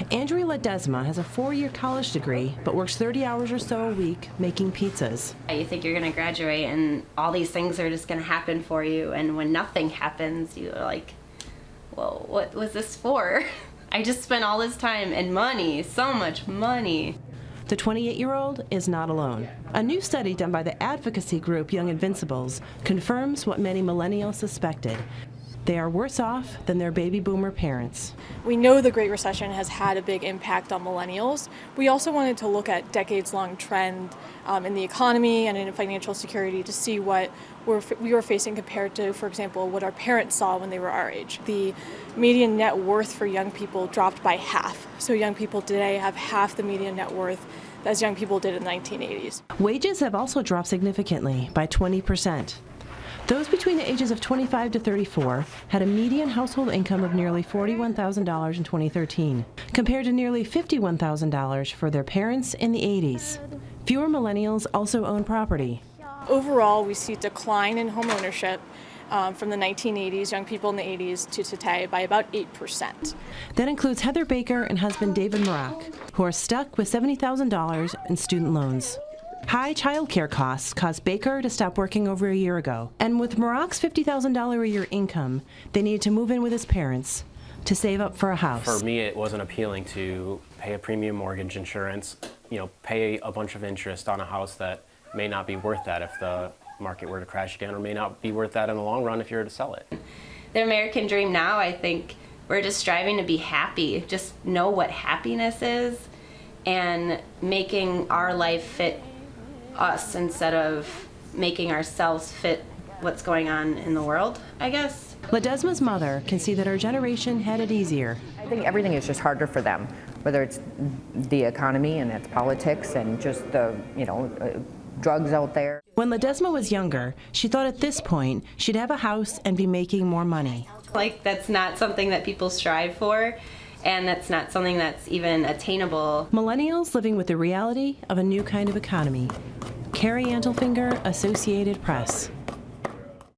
ANDREA LEDESMA has a 4-year college degree, but works 30 hours or so a week making pizzas. You think you're going to graduate and all these things are just going to happen for you, and when nothing happens, you're like, well, what was this for? I just spent all this time and money, so much money. The 28-year-old is not alone. A new study done by the advocacy group Young Invincibles confirms what many millennials suspected. They are worse off than their baby boomer parents. We know the Great Recession has had a big impact on millennials. We also wanted to look at decades-long trend in the economy and in financial security to see what we were facing compared to, for example, what our parents saw when they were our age. The median net worth for young people dropped by half. So young people today have half the median net worth as young people did in the 1980s. Wages have also dropped significantly by 20%. Those between the ages of 25 to 34 had a median household income of nearly $41,000 in 2013, compared to nearly $51,000 for their parents in the 80s. Fewer millennials also own property. Overall, we see a decline in home ownership from the 1980s, young people in the 80s, to today by about 8%. That includes Heather Baker and husband David MROCH, who are stuck with $70,000 in student loans. High child care costs caused Baker to stop working over a year ago. And with MROCH's $50,000 a year income, they needed to move in with his parents to save up for a house. For me, it wasn't appealing to pay a premium mortgage insurance, pay a bunch of interest on a house that may not be worth that if the market were to crash again, or may not be worth that in the long run if you were to sell it. The American dream now, I think, we're just striving to be happy, just know what happiness is, and making our life fit us instead of making ourselves fit what's going on in the world, I guess. LEDESMA'S mother can see that our generation had it easier. I think everything is just harder for them, whether it's the economy and it's politics and just the, drugs out there. When LEDESMA was younger, she thought at this point she'd have a house and be making more money. Like, that's not something that people strive for, and that's not something that's even attainable. Millennials living with the reality of a new kind of economy. Carrie Antelfinger, Associated Press.